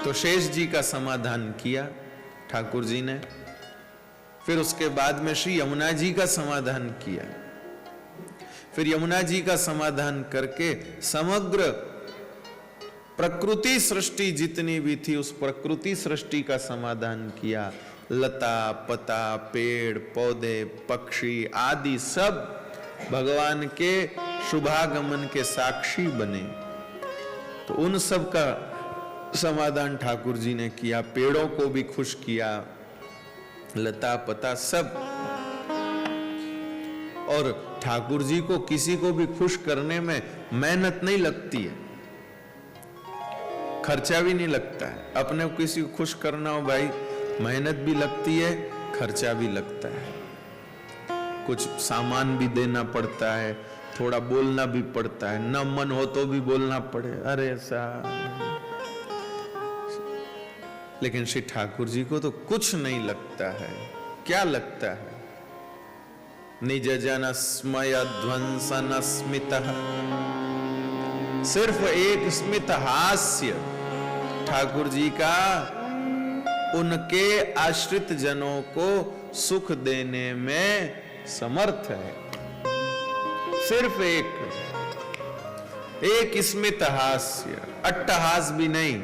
तो शेष जी का समाधान किया ठाकुर जी ने। फिर उसके बाद में श्री यमुना जी का समाधान किया। फिर यमुना जी का समाधान करके समग्र प्रकृति सृष्टि जितनी भी थी उस प्रकृति सृष्टि का समाधान किया। लता पता पेड़ पौधे पक्षी आदि सब भगवान के शुभागमन के साक्षी बने। तो उन सब का समाधान ठाकुर जी ने किया। पेड़ों को भी खुश किया, लता पता सब। और ठाकुर जी को किसी को भी खुश करने में मेहनत नहीं लगती है, खर्चा भी नहीं लगता है। अपने को किसी को खुश करना हो भाई, मेहनत भी लगती है, खर्चा भी लगता है, कुछ सामान भी देना पड़ता है, थोड़ा बोलना भी पड़ता है, न मन हो तो भी बोलना पड़े, अरे ऐसा। लेकिन श्री ठाकुर जी को तो कुछ नहीं लगता है। क्या लगता है? निज जन स्मय ध्वंसन स्मितः, सिर्फ एक स्मित हास्य ठाकुर जी का उनके आश्रित जनों को सुख देने में समर्थ है। सिर्फ एक स्मित हास्य, अट्टहास भी नहीं,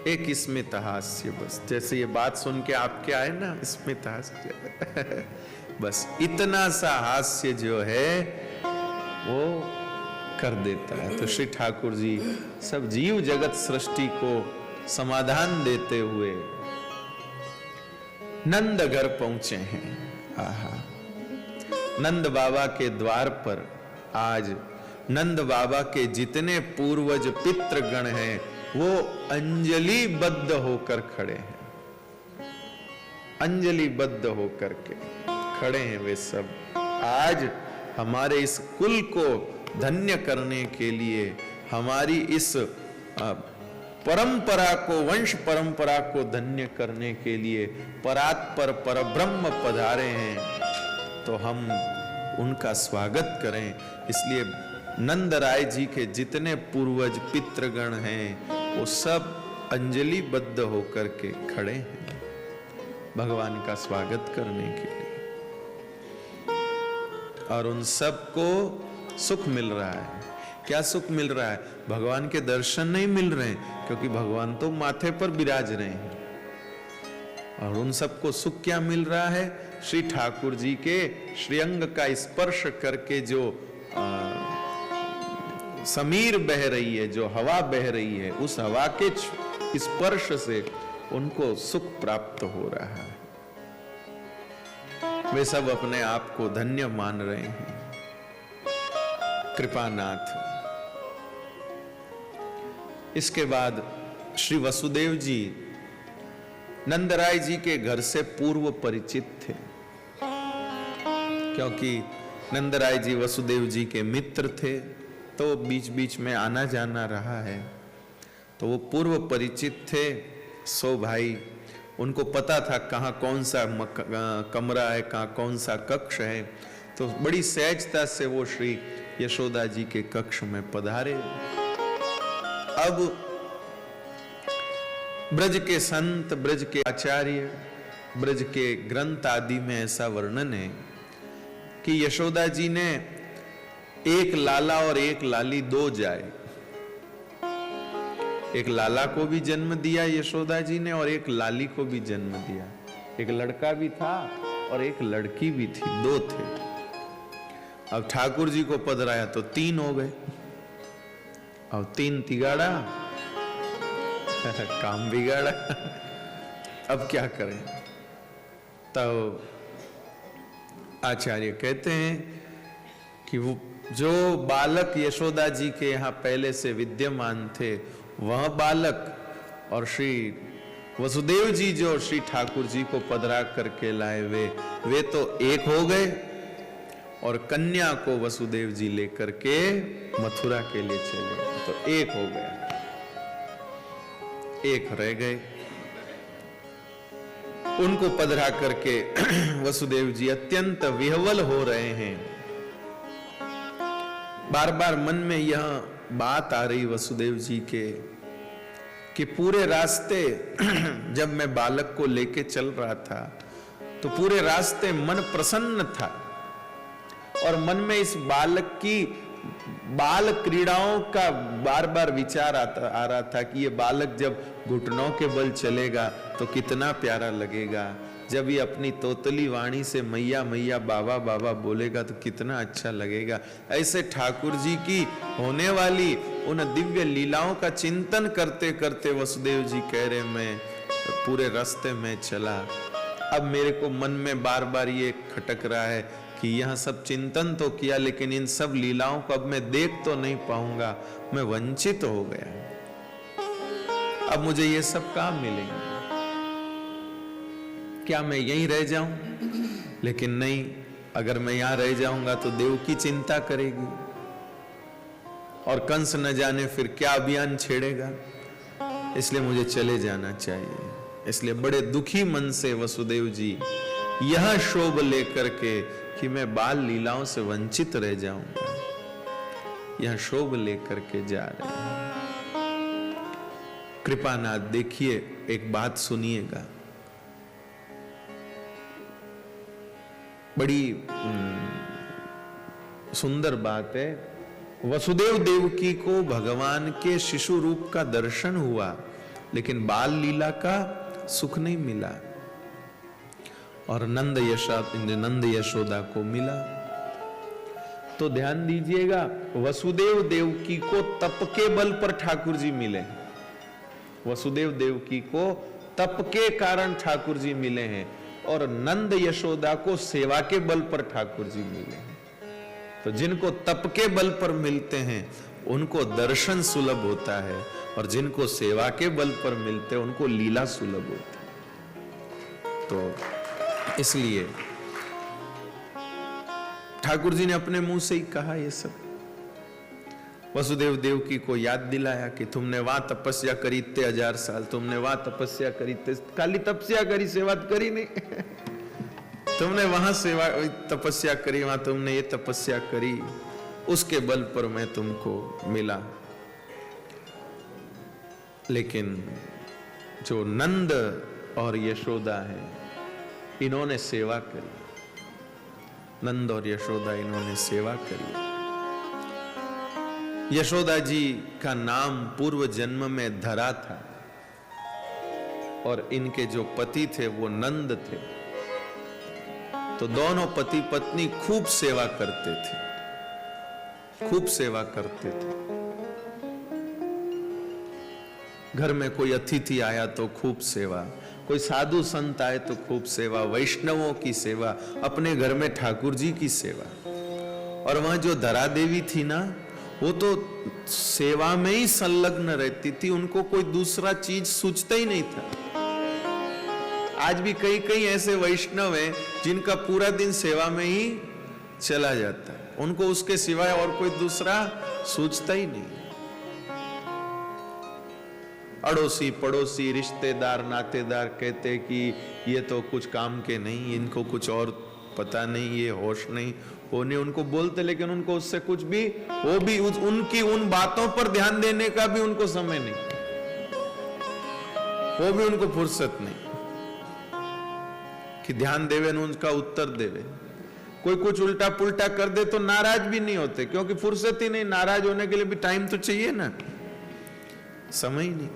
एक स्मित हास्य बस। जैसे ये बात सुन के आपके आए ना स्मित हास्य बस इतना सा हास्य जो है वो कर देता है। तो श्री ठाकुर जी सब जीव जगत सृष्टि को समाधान देते हुए नंद घर पहुंचे हैं। आहा, नंद बाबा के द्वार पर आज नंद बाबा के जितने पूर्वज पितृगण हैं वो अंजलिबद्ध होकर खड़े हैं, अंजलिबद्ध होकर के खड़े हैं वे सब। आज हमारे इस कुल को धन्य करने के लिए, हमारी इस परंपरा को, वंश परंपरा को धन्य करने के लिए परात्पर परब्रह्म पधारे हैं। तो हम उनका स्वागत करें। इसलिए नंद राय जी के जितने पूर्वज पितृगण हैं वो सब अंजलिबद्ध होकर के खड़े हैं भगवान का स्वागत करने के लिए। और उन सबको सुख मिल रहा है। क्या सुख मिल रहा है? भगवान के दर्शन नहीं मिल रहे हैं, क्योंकि भगवान तो माथे पर विराज रहे हैं। और उन सबको सुख क्या मिल रहा है? श्री ठाकुर जी के श्रीअंग का स्पर्श करके जो समीर बह रही है, जो हवा बह रही है, उस हवा के स्पर्श से उनको सुख प्राप्त हो रहा है। वे सब अपने आप को धन्य मान रहे हैं। कृपानाथ। इसके बाद श्री वसुदेव जी नंदराय जी के घर से पूर्व परिचित थे, क्योंकि नंदराय जी वसुदेव जी के मित्र थे, तो बीच बीच में आना जाना रहा है। तो वो पूर्व परिचित थे। सो भाई उनको पता था कहाँ कौन सा कमरा है, कहाँ कौन सा कक्ष है। तो बड़ी सहजता से वो श्री यशोदा जी के कक्ष में पधारे। अब ब्रज के संत, ब्रज के आचार्य, ब्रज के ग्रंथ आदि में ऐसा वर्णन है कि यशोदा जी ने एक लाला और एक लाली दो जाए, एक लाला को भी जन्म दिया यशोदा जी ने और एक लाली को भी जन्म दिया। एक लड़का भी था और एक लड़की भी थी, दो थे। अब ठाकुर जी को पधराया तो तीन हो गए। अब तीन तिगाड़ा काम बिगाड़ा। अब क्या करें? तो आचार्य कहते हैं कि वो जो बालक यशोदा जी के यहाँ पहले से विद्यमान थे, वह बालक और श्री वसुदेव जी जो श्री ठाकुर जी को पधरा करके लाए, वे तो एक हो गए और कन्या को वसुदेव जी लेकर के मथुरा के लिए चले, तो एक हो गया, एक रह गए। उनको पधरा करके वसुदेव जी अत्यंत विह्वल हो रहे हैं। बार बार मन में यह बात आ रही वसुदेव जी के कि पूरे रास्ते जब मैं बालक को लेके चल रहा था तो पूरे रास्ते मन प्रसन्न था और मन में इस बालक की बाल क्रीड़ाओं का बार बार विचार आ रहा था कि ये बालक जब घुटनों के बल चलेगा तो कितना प्यारा लगेगा, जब ये अपनी तोतली वाणी से मैया मैया बाबा बाबा बोलेगा तो कितना अच्छा लगेगा। ऐसे ठाकुर जी की होने वाली उन दिव्य लीलाओं का चिंतन करते करते वसुदेव जी कह रहे मैं पूरे रास्ते में चला। अब मेरे को मन में बार बार ये खटक रहा है कि यह सब चिंतन तो किया लेकिन इन सब लीलाओं को अब मैं देख तो नहीं पाऊंगा, मैं वंचित हो गया। अब मुझे ये सब कहां मिलेंगे? क्या मैं यहीं रह जाऊं? लेकिन नहीं, अगर मैं यहां रह जाऊंगा तो देव की चिंता करेगी और कंस न जाने फिर क्या अभियान छेड़ेगा, इसलिए मुझे चले जाना चाहिए। इसलिए बड़े दुखी मन से वसुदेव जी यह शोभ लेकर के कि मैं बाल लीलाओं से वंचित रह जाऊंगा, यह शोभ लेकर के जा रहे हैं। कृपानाथ देखिए, एक बात सुनिएगा, बड़ी सुंदर बात है। वसुदेव देवकी को भगवान के शिशु रूप का दर्शन हुआ लेकिन बाल लीला का सुख नहीं मिला और नंद यशोदा को मिला। तो ध्यान दीजिएगा, वसुदेव देवकी को तप के बल पर ठाकुर जी मिले। वसुदेव देवकी को तप के कारण ठाकुर जी मिले हैं और नंद यशोदा को सेवा के बल पर ठाकुर जी मिले हैं। तो जिनको तप के बल पर मिलते हैं उनको दर्शन सुलभ होता है और जिनको सेवा के बल पर मिलते हैं उनको लीला सुलभ होती है। तो इसलिए ठाकुर जी ने अपने मुंह से ही कहा ये सब। वसुदेव देवकी को याद दिलाया कि तुमने वहां तपस्या करी इतने 1000 साल, तुमने वहां तपस्या करी, खाली तपस्या करी, सेवा करी नहीं। तुमने वहां सेवा तपस्या करी, वहां तुमने ये तपस्या करी, उसके बल पर मैं तुमको मिला। लेकिन जो नंद और यशोदा है इन्होंने सेवा करी, नंद और यशोदा इन्होंने सेवा करी। यशोदा जी का नाम पूर्व जन्म में धरा था और इनके जो पति थे वो नंद थे। तो दोनों पति पत्नी खूब सेवा करते थे, खूब सेवा करते थे। घर में कोई अतिथि आया तो खूब सेवा, कोई साधु संत आए तो खूब सेवा, वैष्णवों की सेवा, अपने घर में ठाकुर जी की सेवा। और वहां जो धरा देवी थी ना, वो तो सेवा में ही संलग्न रहती थी, उनको कोई दूसरा चीज सूझता ही नहीं था। आज भी कई कई ऐसे वैष्णव हैं जिनका पूरा दिन सेवा में ही चला जाता है, उनको उसके सिवाय और कोई दूसरा सूझता ही नहीं। अड़ोसी पड़ोसी रिश्तेदार नातेदार कहते कि ये तो कुछ काम के नहीं, इनको कुछ और पता नहीं, ये होश नहीं, वो नहीं, उनको बोलते लेकिन उनको उससे कुछ भी, वो भी उनकी उन बातों पर ध्यान देने का भी उनको समय नहीं, वो भी उनको फुर्सत नहीं कि ध्यान देवे न उनका उत्तर देवे। कोई कुछ उल्टा पुल्टा कर दे तो नाराज भी नहीं होते, क्योंकि फुर्सत ही नहीं, नाराज होने के लिए भी टाइम तो चाहिए ना, समय ही नहीं।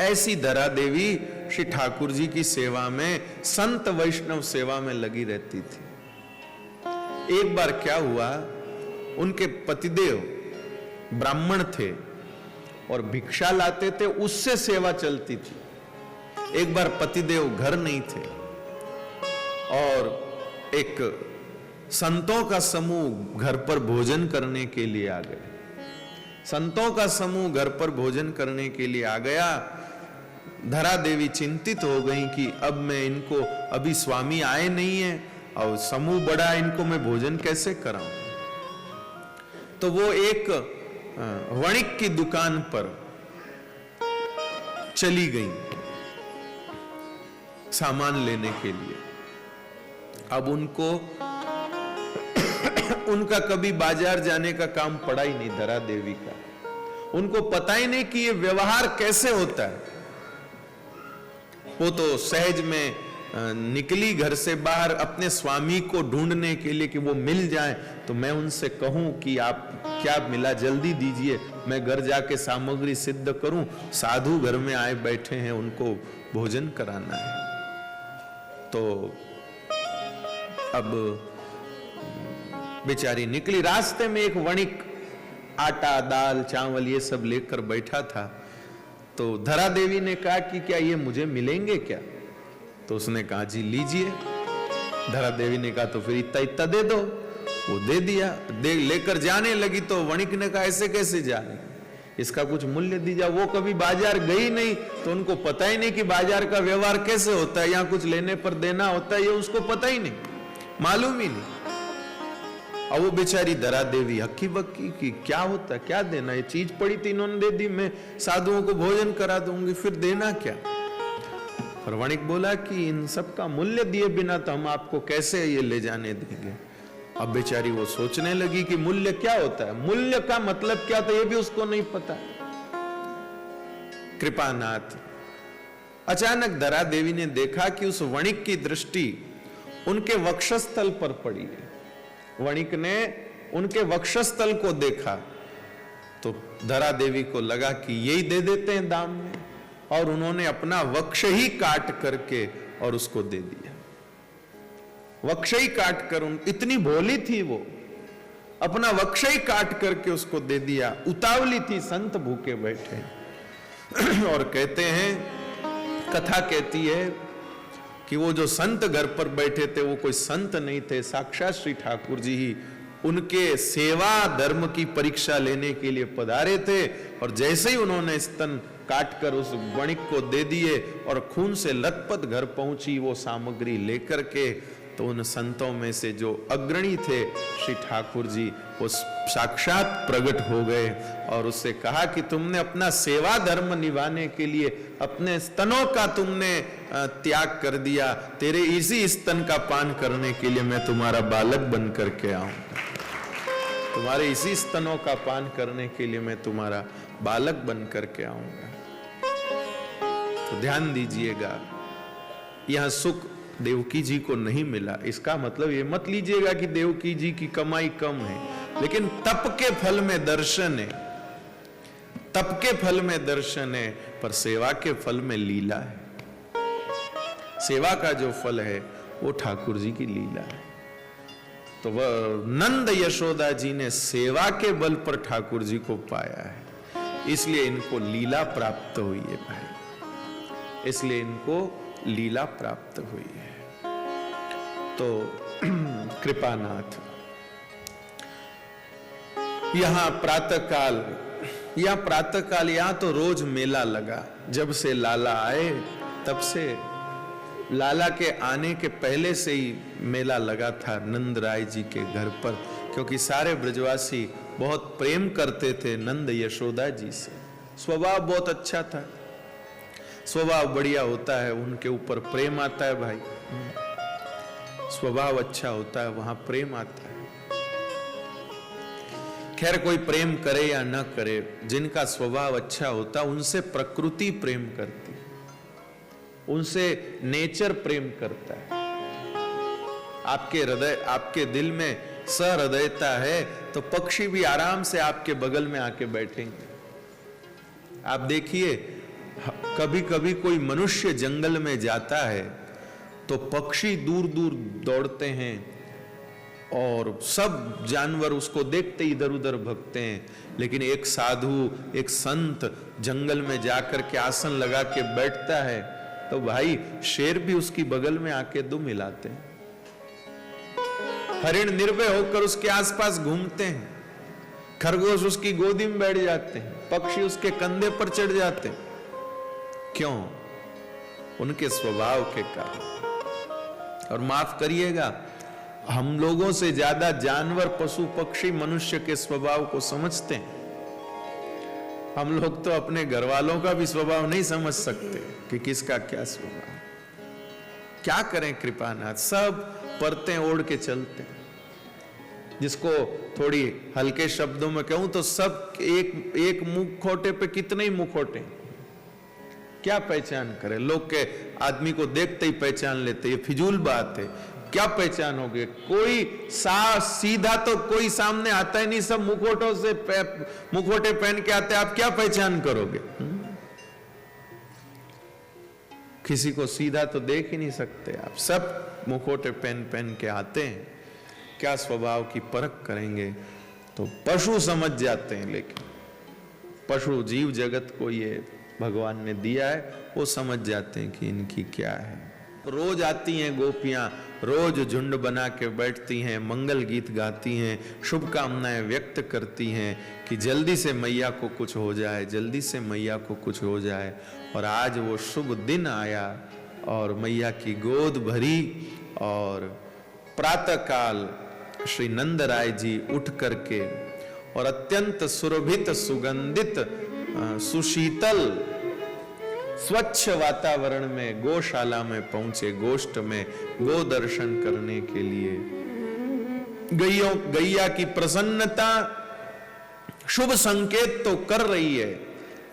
ऐसी धरा देवी श्री ठाकुर जी की सेवा में, संत वैष्णव सेवा में लगी रहती थी। एक बार क्या हुआ, उनके पतिदेव ब्राह्मण थे और भिक्षा लाते थे, उससे सेवा चलती थी। एक बार पतिदेव घर नहीं थे और एक संतों का समूह घर पर भोजन करने के लिए आ गए। संतों का समूह घर पर भोजन करने के लिए आ गया। धरा देवी चिंतित हो गई कि अब मैं इनको, अभी स्वामी आए नहीं है और समूह बड़ा, इनको मैं भोजन कैसे कराऊं। तो वो एक वणिक की दुकान पर चली गई सामान लेने के लिए। अब उनको उनका कभी बाजार जाने का काम पड़ा ही नहीं धरा देवी का। उनको पता ही नहीं कि ये व्यवहार कैसे होता है। वो तो सहज में निकली घर से बाहर अपने स्वामी को ढूंढने के लिए कि वो मिल जाए, तो मैं उनसे कहूं कि आप क्या मिला, जल्दी दीजिए, मैं घर जाके सामग्री सिद्ध करूं। साधु घर में आए बैठे हैं, उनको भोजन कराना है। तो अब बेचारी निकली। रास्ते में एक वणिक आटा, दाल, चावल ये सब लेकर बैठा था। तो धरा देवी ने कहा कि क्या ये मुझे मिलेंगे क्या? तो उसने कहा जी लीजिए। धरा देवी ने कहा तो फिर इतना इतना दे दो। वो दे दिया। लेकर जाने लगी तो वणिक ने कहा ऐसे कैसे जाने, इसका कुछ मूल्य दीजिए। वो कभी बाजार गई नहीं तो उनको पता ही नहीं कि बाजार का व्यवहार कैसे होता है, यहाँ कुछ लेने पर देना होता है, ये उसको पता ही नहीं, मालूम ही नहीं। और वो बेचारी धरा देवी हक्की बक्की कि क्या होता है, क्या देना, ये चीज पड़ी थी इन्होंने दे दी, मैं साधुओं को भोजन करा दूंगी, फिर देना क्या? और वणिक बोला कि इन सब का मूल्य दिए बिना तो हम आपको कैसे ये ले जाने देंगे। अब बेचारी वो सोचने लगी कि मूल्य क्या होता है, मूल्य का मतलब क्या था, ये भी उसको नहीं पता। कृपानाथ अचानक धरा देवी ने देखा कि उस वणिक की दृष्टि उनके वक्षस्थल पर पड़ी है। वणिक ने उनके वक्षस्थल को देखा तो धरा देवी को लगा कि यही दे देते हैं दाम में, और उन्होंने अपना वक्ष ही काट करके और उसको दे दिया। वक्ष ही काट कर, इतनी भोली थी वो, अपना वक्ष ही काट करके उसको दे दिया। उतावली थी, संत भूखे बैठे। और कहते हैं, कथा कहती है कि वो जो संत घर पर बैठे थे वो कोई संत नहीं थे, साक्षात श्री ठाकुर जी ही उनके सेवा धर्म की परीक्षा लेने के लिए पधारे थे। और जैसे ही उन्होंने स्तन काट कर उस वणिक को दे दिए और खून से लथपथ घर पहुंची वो सामग्री लेकर के, तो उन संतों में से जो अग्रणी थे श्री ठाकुर जी, वो साक्षात प्रकट हो गए और उससे कहा कि तुमने अपना सेवा धर्म निभाने के लिए अपने स्तनों का तुमने त्याग कर दिया, तेरे इसी स्तन का पान करने के लिए मैं तुम्हारा बालक बन करके आऊंगा, तुम्हारे इसी स्तनों का पान करने के लिए मैं तुम्हारा बालक बन करके आऊंगा। तो ध्यान दीजिएगा, यह सुख देवकी जी को नहीं मिला, इसका मतलब ये मत लीजिएगा कि देवकी जी की कमाई कम है, लेकिन तप के फल में दर्शन है, तप के फल में दर्शन है, पर सेवा के फल में लीला है। सेवा का जो फल है वो ठाकुर जी की लीला है। तो वह नंद यशोदा जी ने सेवा के बल पर ठाकुर जी को पाया है, इसलिए इनको लीला प्राप्त हुई है भाई, इसलिए इनको लीला प्राप्त हुई है। तो कृपानाथ यहां प्रातःकाल, यहां तो रोज मेला लगा। जब से लाला आए तब से, लाला के आने के पहले से ही मेला लगा था नंद राय जी के घर पर, क्योंकि सारे ब्रजवासी बहुत प्रेम करते थे नंद यशोदा जी से। स्वभाव बहुत अच्छा था, स्वभाव बढ़िया होता है उनके ऊपर प्रेम आता है भाई, स्वभाव अच्छा होता है वहां प्रेम आता है। खैर कोई प्रेम करे या न करे, जिनका स्वभाव अच्छा होता है उनसे प्रकृति प्रेम करती, उनसे नेचर प्रेम करता है। आपके हृदय, आपके दिल में सहृदयता है तो पक्षी भी आराम से आपके बगल में आके बैठेंगे। आप देखिए, कभी कभी कोई मनुष्य जंगल में जाता है तो पक्षी दूर दूर दौड़ते हैं और सब जानवर उसको देखते इधर उधर भगते हैं, लेकिन एक साधु, एक संत जंगल में जाकर के आसन लगा के बैठता है तो भाई शेर भी उसकी बगल में आके दुम हिलाते हैं, हरिण निर्भय होकर उसके आसपास घूमते हैं, खरगोश उसकी गोदी में बैठ जाते हैं, पक्षी उसके कंधे पर चढ़ जाते हैं। क्यों? उनके स्वभाव के कारण। और माफ करिएगा, हम लोगों से ज्यादा जानवर, पशु, पक्षी मनुष्य के स्वभाव को समझते हैं। हम लोग तो अपने घर वालों का भी स्वभाव नहीं समझ सकते कि किसका क्या स्वभाव। क्या करें कृपानाथ, सब परतें ओढ़ के चलते हैं। जिसको थोड़ी हल्के शब्दों में कहूं तो सब एक मुखौटे पे कितने ही मुखौटे, क्या पहचान करे? लोग के आदमी को देखते ही पहचान लेते, ये फिजूल बात है। क्या पहचानोगे? कोई सीधा तो कोई सामने आता ही नहीं, सब मुखौटों से मुखौटे पहन के आते, आप क्या पहचान करोगे? किसी को सीधा तो देख ही नहीं सकते आप, सब मुखौटे पहन पहन के आते हैं। क्या स्वभाव की परख करेंगे? तो पशु समझ जाते हैं, लेकिन पशु जीव जगत को ये भगवान ने दिया है, वो समझ जाते हैं कि इनकी क्या है। रोज आती हैं गोपियां, रोज झुंड बना के बैठती हैं, मंगल गीत गाती हैं, शुभकामनाएं व्यक्त करती हैं कि जल्दी से मैया को कुछ हो जाए, जल्दी से मैया को कुछ हो जाए। और आज वो शुभ दिन आया और मैया की गोद भरी, और प्रातः काल श्री नंद राय जी उठ करके और अत्यंत सुरभित सुगंधित सुशीतल स्वच्छ वातावरण में गौशाला में पहुंचे, गोष्ठ में गो दर्शन करने के लिए। गैया की प्रसन्नता शुभ संकेत तो कर रही है,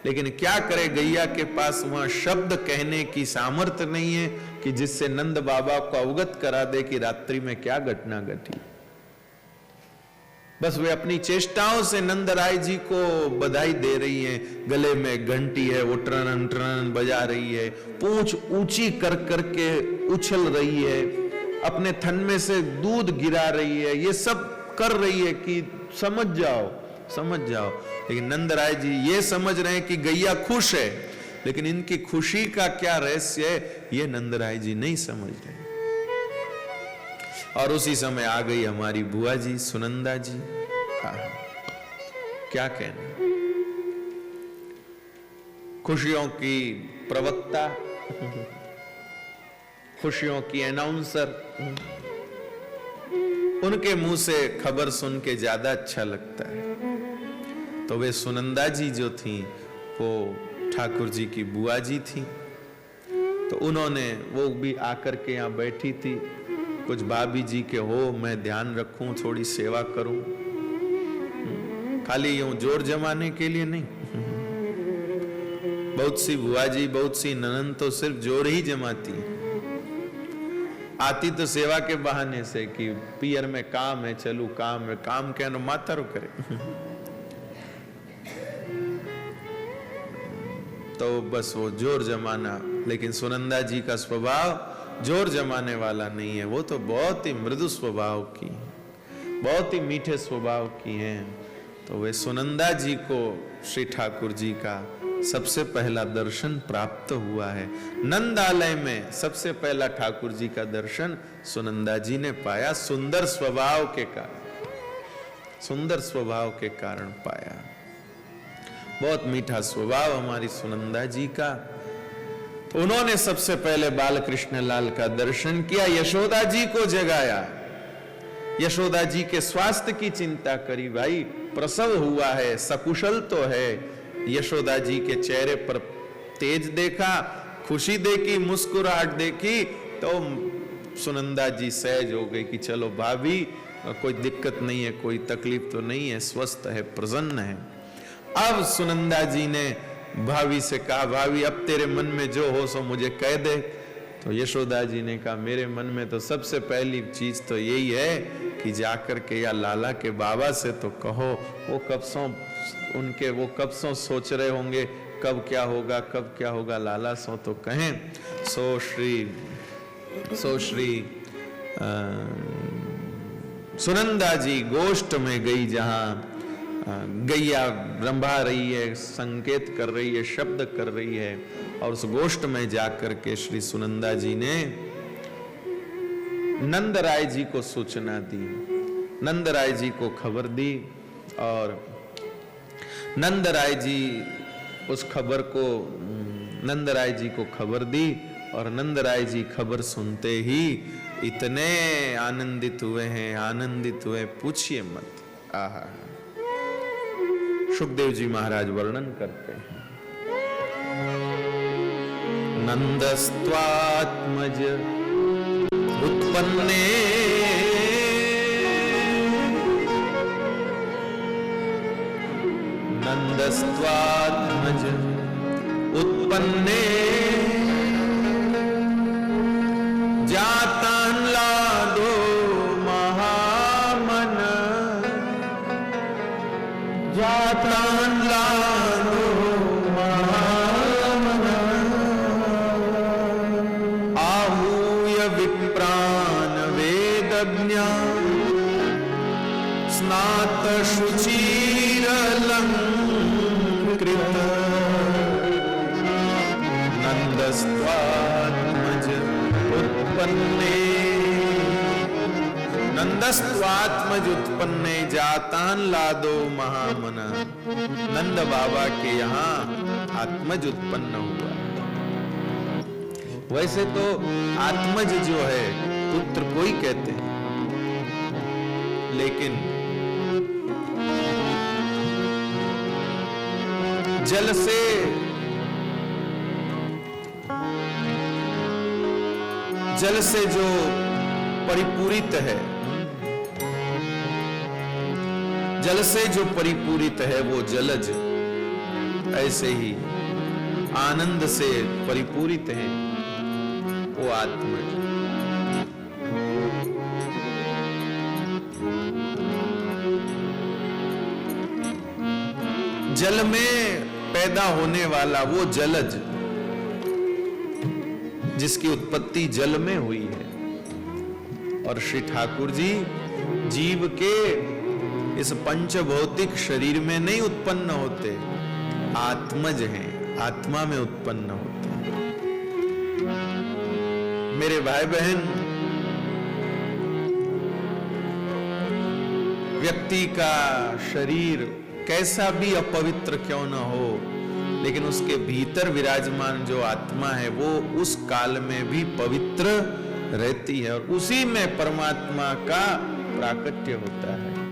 लेकिन क्या करे, गैया के पास वहां शब्द कहने की सामर्थ्य नहीं है कि जिससे नंद बाबा को अवगत करा दे कि रात्रि में क्या घटना घटी। बस वे अपनी चेष्टाओं से नंद राय जी को बधाई दे रही हैं। गले में घंटी है, वो ट्रन ट्रन बजा रही है, पूंछ ऊंची कर करके उछल रही है, अपने थन में से दूध गिरा रही है, ये सब कर रही है कि समझ जाओ समझ जाओ। लेकिन नंद राय जी ये समझ रहे हैं कि गैया खुश है, लेकिन इनकी खुशी का क्या रहस्य है ये नंद राय जी नहीं समझ रहे। और उसी समय आ गई हमारी बुआ जी सुनंदा जी। क्या कहना, खुशियों की प्रवक्ता, खुशियों की अनाउंसर, उनके मुंह से खबर सुन के ज्यादा अच्छा लगता है। तो वे सुनंदा जी जो थी वो ठाकुर जी की बुआ जी थी, तो उन्होंने, वो भी आकर के यहाँ बैठी थी, कुछ भाभी जी के हो मैं ध्यान रखूं, थोड़ी सेवा करूं, खाली यूं जोर जमाने के लिए नहीं। बहुत सी बुआ जी, बहुत सी ननन तो सिर्फ जोर ही जमाती है, आती तो सेवा के बहाने से कि पियर में काम है, चलू काम है, काम क्या नो माता रो करे। तो बस वो जोर जमाना, लेकिन सुनंदा जी का स्वभाव जोर जमाने वाला नहीं है, वो तो बहुत ही मृदु स्वभाव की, बहुत ही मीठे स्वभाव की हैं। तो वे सुनंदा जी को श्री ठाकुर जी का सबसे पहला दर्शन प्राप्त हुआ है। नंदालय में सबसे पहला ठाकुर जी का दर्शन सुनंदा जी ने पाया, सुंदर स्वभाव के कारण, सुंदर स्वभाव के कारण पाया। बहुत मीठा स्वभाव हमारी सुनंदा जी का। तो उन्होंने सबसे पहले बाल कृष्ण लाल का दर्शन किया, यशोदा जी को जगाया, यशोदा जी के स्वास्थ्य की चिंता करी। भाई प्रसव हुआ है, सकुशल तो है। यशोदा जी के चेहरे पर तेज देखा, खुशी देखी, मुस्कुराहट देखी, तो सुनंदा जी सहज हो गई कि चलो भाभी कोई दिक्कत नहीं है, कोई तकलीफ तो नहीं है, स्वस्थ है, प्रसन्न है। अब सुनंदा जी ने भाभी से कहा, भाभी अब तेरे मन में जो हो सो मुझे कह दे। तो यशोदा जी ने कहा, मेरे मन में तो सबसे पहली चीज तो यही है कि जाकर के या लाला के बाबा से तो कहो, वो कब सो सोच रहे होंगे कब क्या होगा, कब क्या होगा, लाला सो तो कहें। सो श्री सुनंदा जी गोष्ठ में गई, जहां गैया रंभा रही है, संकेत कर रही है, शब्द कर रही है, और उस गोष्ठ में जाकर के श्री सुनंदा जी ने नंद राय जी को सूचना दी, नंद राय जी को खबर दी, और नंद राय जी उस खबर को नंद राय जी को खबर दी, और नंद राय जी खबर सुनते ही इतने आनंदित हुए हैं, आनंदित हुए पूछिए मत। आहा, सुखदेव जी महाराज वर्णन करते हैं, नंदस्त्वात्मज उत्पन्ने नंदस्त्वात्मज उत्पन्ने जातान लादो महामन जातान लादो महामन आहूय विप्रान वेदज्ञा स्नात शुचिरलंकृत नंदस्त्वात्मज उत्पन्ने नंदस्त्वात्मज उत्पन्ने जातान लादो महामना। नंद बाबा के यहाँ आत्मज उत्पन्न हुआ। वैसे तो आत्मज जो है पुत्र को ही कहते हैं, लेकिन जल से जो परिपूरित है, जल से जो परिपूरित है वो जलज, ऐसे ही आनंद से परिपूरित है वो आत्मज। जल में पैदा होने वाला वो जलज, जिसकी उत्पत्ति जल में हुई है। और श्री ठाकुर जी जीव के इस पंचभौतिक शरीर में नहीं उत्पन्न होते, आत्मज हैं, आत्मा में उत्पन्न होते हैं। मेरे भाई बहन, व्यक्ति का शरीर कैसा भी अपवित्र क्यों न हो, लेकिन उसके भीतर विराजमान जो आत्मा है वो उस काल में भी पवित्र रहती है और उसी में परमात्मा का प्राकट्य होता है।